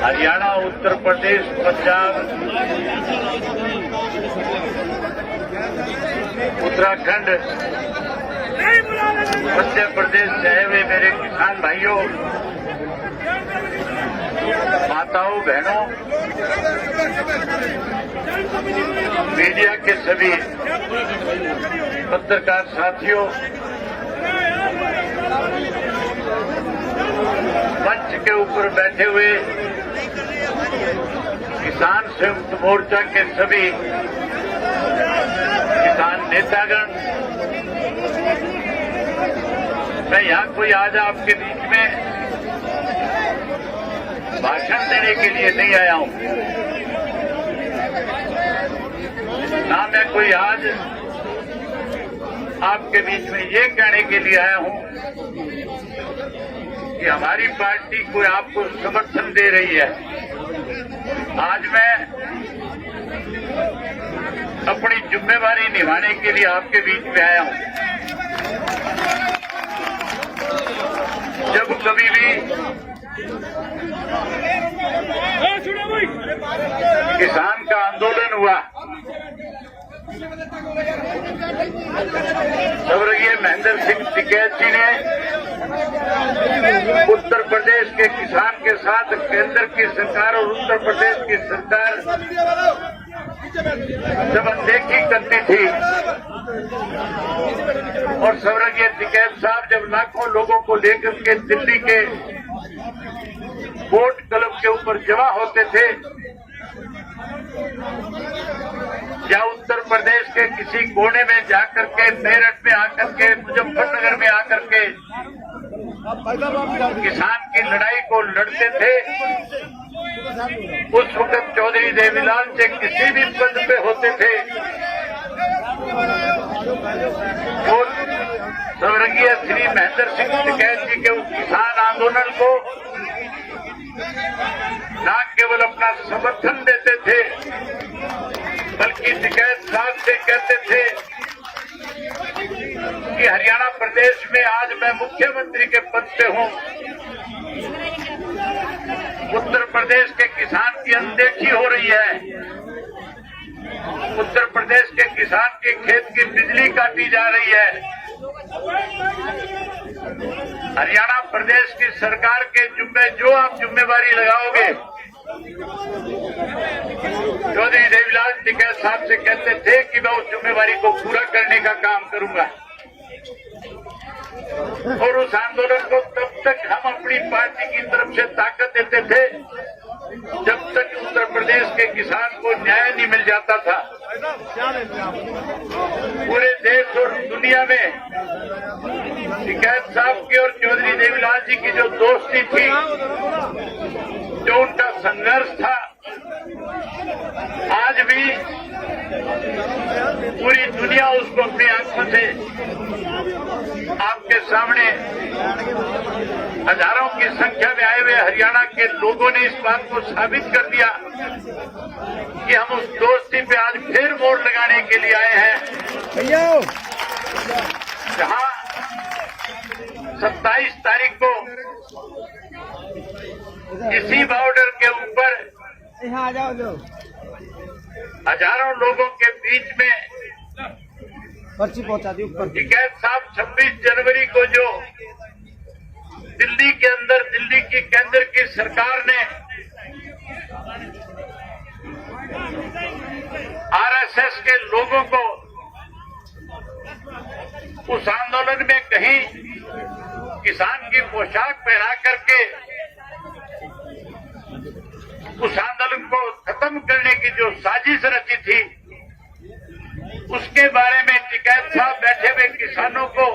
हरियाणा, उत्तर प्रदेश, पंजाब, उत्तराखंड, मध्य प्रदेश चाहे वे मेरे किसान भाइयों, माताओं, बहनों, मीडिया के सभी पत्रकार साथियों, मंच के ऊपर बैठे हुए किसान संयुक्त मोर्चा के सभी किसान नेतागण, मैं यहाँ कोई आज आपके बीच में भाषण देने के लिए नहीं आया हूँ, ना मैं कोई आज आपके बीच में ये कहने के लिए आया हूँ कि हमारी पार्टी कोई आपको समर्थन दे रही है। आज मैं अपनी जिम्मेवारी निभाने के लिए आपके बीच में आया हूँ। जब कभी भी किसान का आंदोलन हुआ, स्वर्गीय महेंद्र सिंह टिकैत जी ने उत्तर प्रदेश के किसान के साथ केंद्र की सरकार और उत्तर प्रदेश की सरकार जब अनदेखी करती थी और स्वर्गीय टिकैत साहब जब लाखों लोगों को लेकर के दिल्ली के वोट क्लब के ऊपर जमा होते थे, या उत्तर प्रदेश के किसी कोने में जाकर के, मेरठ में आकर के, मुजफ्फरनगर में आकर के किसान की लड़ाई को लड़ते थे, उस वक्त चौधरी देवीलाल जी किसी भी पद पे होते थे, और स्वर्गीय श्री महेंद्र सिंह टिकैत जी के उस किसान आंदोलन को न केवल अपना समर्थन देते थे, बल्कि टिकैत साहब से कहते थे कि हरियाणा प्रदेश में आज मैं मुख्यमंत्री के पद पे हूं, उत्तर प्रदेश के किसान की अनदेखी हो रही है, उत्तर प्रदेश के किसान के खेत की बिजली काटी जा रही है, हरियाणा प्रदेश की सरकार के जुम्मे जो आप जिम्मेवारी लगाओगे, चौधरी देवीलाल टिकैत साहब से कहते थे कि मैं उस जिम्मेवारी को पूरा करने का काम करूंगा। और उस आंदोलन को तब तक हम अपनी पार्टी की तरफ से ताकत देते थे जब तक उत्तर प्रदेश के किसान को न्याय नहीं मिल जाता था। पूरे देश और दुनिया में टिकैत साहब की और चौधरी देवीलाल जी की जो दोस्ती थी, जो उनका संघर्ष था, आज भी पूरी दुनिया उसको अपनी आंखों से आपके सामने हजारों की संख्या में आए हुए हरियाणा के लोगों ने इस बात को साबित कर दिया कि हम उस दोस्ती पे आज फिर मोड़ लगाने के लिए आए हैं। जहां 27 तारीख को इसी बॉर्डर के ऊपर हजारों लोगों के बीच में पर्ची पहुंचा दी ऊपर। टिकैत साहब 26 जनवरी को जो दिल्ली के अंदर दिल्ली की केंद्र की सरकार ने आरएसएस के लोगों को उस आंदोलन में कहीं किसान की पोशाक पहना करके उस आंदोलन को खत्म करने की जो साजिश रची थी, उसके बारे में टिकैत साहब बैठे हुए किसानों को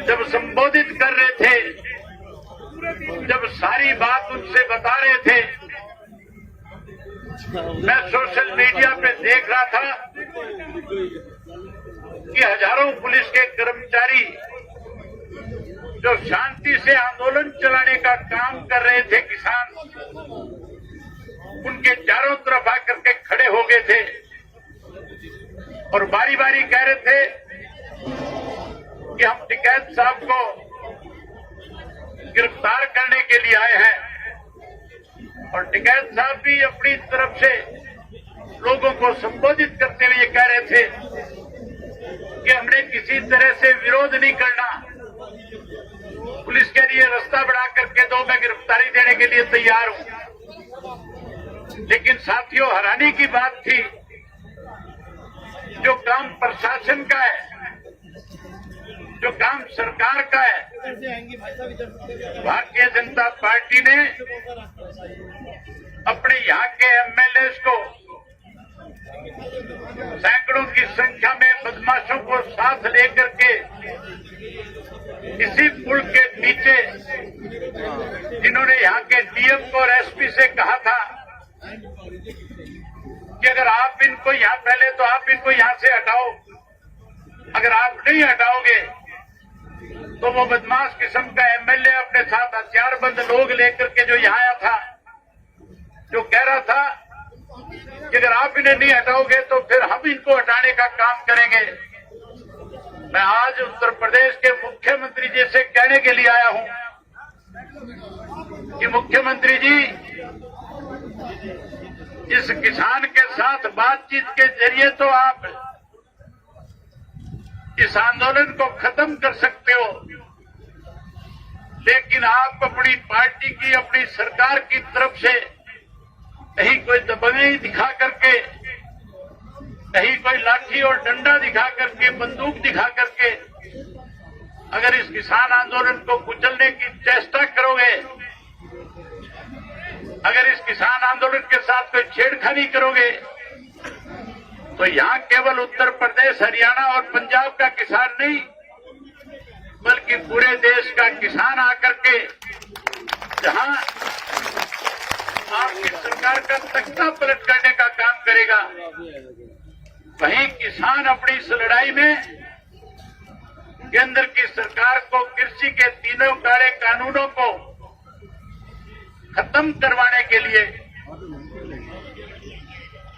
जब संबोधित कर रहे थे, जब सारी बात उनसे बता रहे थे, मैं सोशल मीडिया पे देख रहा था कि हजारों पुलिस के कर्मचारी जो शांति से आंदोलन चलाने का काम कर रहे थे, किसान उनके चारों तरफ आकर के खड़े हो गए थे और बारी बारी कह रहे थे कि हम टिकैत साहब को गिरफ्तार करने के लिए आए हैं। और टिकैत साहब भी अपनी तरफ से लोगों को संबोधित करते हुए ये कह रहे थे कि हमने किसी तरह से विरोध नहीं करना, पुलिस के लिए रास्ता बढ़ा करके दो, मैं गिरफ्तारी देने के लिए तैयार हूं। लेकिन साथियों, हैरानी की बात थी, जो काम प्रशासन का है, जो काम सरकार का है, भारतीय जनता पार्टी ने अपने यहाँ के एमएलएस को सैकड़ों की संख्या में बदमाशों को साथ लेकर के इसी पुल के नीचे, जिन्होंने यहाँ के डीएम को और एसपी से कहा था कि अगर आप इनको यहाँ, पहले तो आप इनको यहाँ से हटाओ, अगर आप नहीं हटाओगे तो वो बदमाश किस्म का एमएलए अपने साथ हथियारबंद लोग लेकर के जो यहाँ आया था, जो कह रहा था कि अगर आप इन्हें नहीं हटाओगे तो फिर हम इनको हटाने का काम करेंगे। मैं आज उत्तर प्रदेश के मुख्यमंत्री जी से कहने के लिए आया हूं कि मुख्यमंत्री जी, इस किसान के साथ बातचीत के जरिए तो आप इस आंदोलन को खत्म कर सकते हो, लेकिन आप अपनी पार्टी की, अपनी सरकार की तरफ से कहीं कोई दबंगई दिखा करके, कहीं कोई लाठी और डंडा दिखा करके, बंदूक दिखा करके अगर इस किसान आंदोलन को कुचलने की चेष्टा करोगे, अगर इस किसान आंदोलन के साथ कोई छेड़खानी करोगे, तो यहाँ केवल उत्तर प्रदेश, हरियाणा और पंजाब का किसान नहीं, बल्कि पूरे देश का किसान आकर के जहाँ आपकी सरकार का तख्ता पलट करने का काम करेगा, वहीं किसान अपनी इस लड़ाई में केंद्र की सरकार को कृषि के तीनों काले कानूनों को खत्म करवाने के लिए,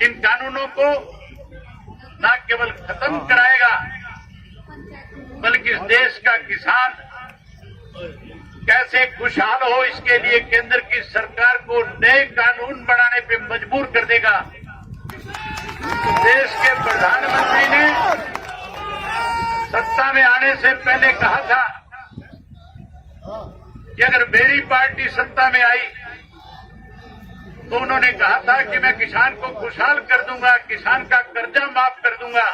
इन कानूनों को न केवल खत्म कराएगा, बल्कि इस देश का किसान कैसे खुशहाल हो, इसके लिए केंद्र की सरकार को नए कानून बनाने पे मजबूर कर देगा। देश के प्रधानमंत्री ने सत्ता में आने से पहले कहा था कि अगर मेरी पार्टी सत्ता में आई तो उन्होंने कहा था कि मैं किसान को खुशहाल कर दूंगा, किसान का कर्जा माफ कर दूंगा।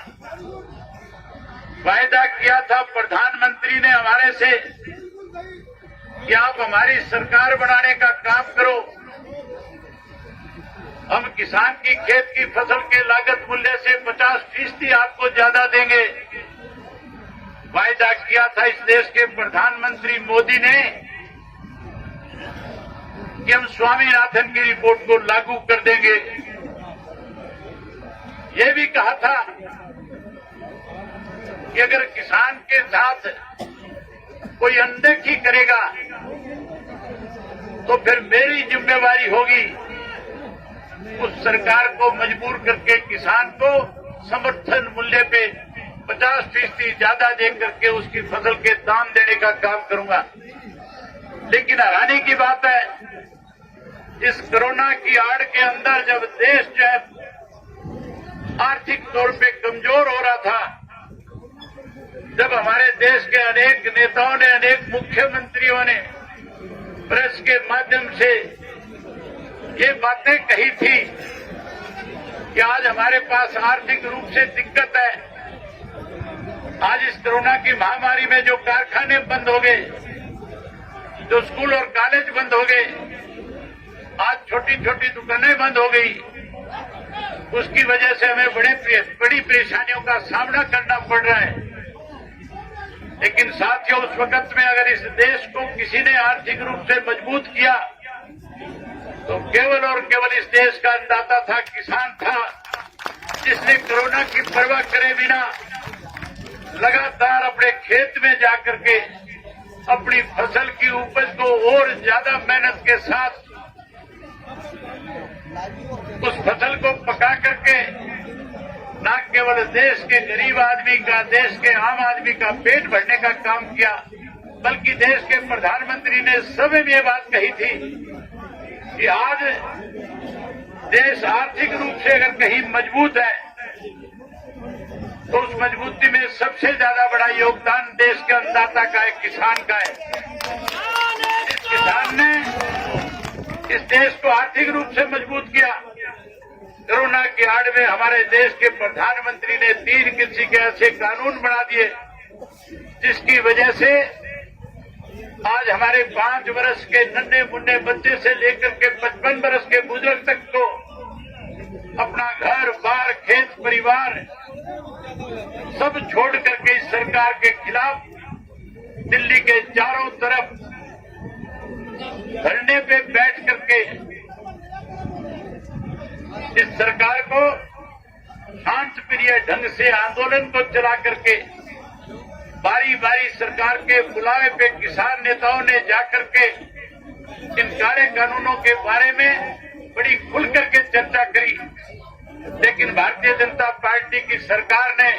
वायदा किया था प्रधानमंत्री ने हमारे से कि आप हमारी सरकार बनाने का काम करो, हम किसान की खेत की फसल के लागत मूल्य से 50% आपको ज्यादा देंगे। वायदा किया था इस देश के प्रधानमंत्री मोदी ने कि हम स्वामीनाथन की रिपोर्ट को लागू कर देंगे। ये भी कहा था कि अगर किसान के साथ कोई अनदेखी करेगा तो फिर मेरी जिम्मेवारी होगी उस सरकार को मजबूर करके किसान को समर्थन मूल्य पे 50% ज्यादा दे करके उसकी फसल के दाम देने का काम करूंगा। लेकिन हैरानी की बात है, इस कोरोना की आड़ के अंदर जब देश जो है आर्थिक तौर पे कमजोर हो रहा था, जब हमारे देश के अनेक नेताओं ने, अनेक मुख्यमंत्रियों ने प्रेस के माध्यम से ये बातें कही थी कि आज हमारे पास आर्थिक रूप से दिक्कत है, आज इस कोरोना की महामारी में जो कारखाने बंद हो गए, जो स्कूल और कॉलेज बंद हो गए, आज छोटी छोटी दुकानें बंद हो गई, उसकी वजह से हमें बड़ी परेशानियों का सामना करना पड़ रहा है। लेकिन साथियों, उस वक्त में अगर इस देश को किसी ने आर्थिक रूप से मजबूत किया तो केवल और केवल इस देश का अन्नदाता था, किसान था, जिसने कोरोना की परवाह करे बिना लगातार अपने खेत में जाकर के अपनी फसल की उपज को और ज्यादा मेहनत के साथ उस फसल को पका करके न केवल देश के गरीब आदमी का, देश के आम आदमी का पेट भरने का काम किया, बल्कि देश के प्रधानमंत्री ने सभी में ये बात कही थी कि आज देश आर्थिक रूप से अगर कहीं मजबूत है तो उस मजबूती में सबसे ज्यादा बड़ा योगदान देश के अन्नदाता का है, किसान का है। इस किसान ने इस देश को आर्थिक रूप से मजबूत किया। कोरोना की आड़ में हमारे देश के प्रधानमंत्री ने 3 कृषि के ऐसे कानून बना दिए जिसकी वजह से आज हमारे 5 वर्ष के नन्हे मुन्ने बच्चे से लेकर के 55 वर्ष के बुजुर्ग तक को अपना घर बार खेत परिवार सब छोड़ करके इस सरकार के खिलाफ दिल्ली के चारों तरफ धरने पे बैठ करके इस सरकार को शांत प्रिय ढंग से आंदोलन को चला करके बारी बारी सरकार के बुलावे पे किसान नेताओं ने जाकर के इन काले कानूनों के बारे में बड़ी खुल करके चर्चा करी। लेकिन भारतीय जनता पार्टी की सरकार ने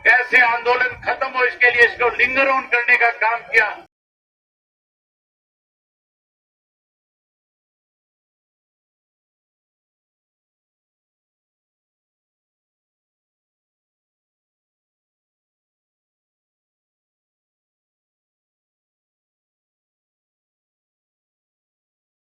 कैसे आंदोलन खत्म हो इसके लिए इसको लिंगर ऑन करने का काम किया।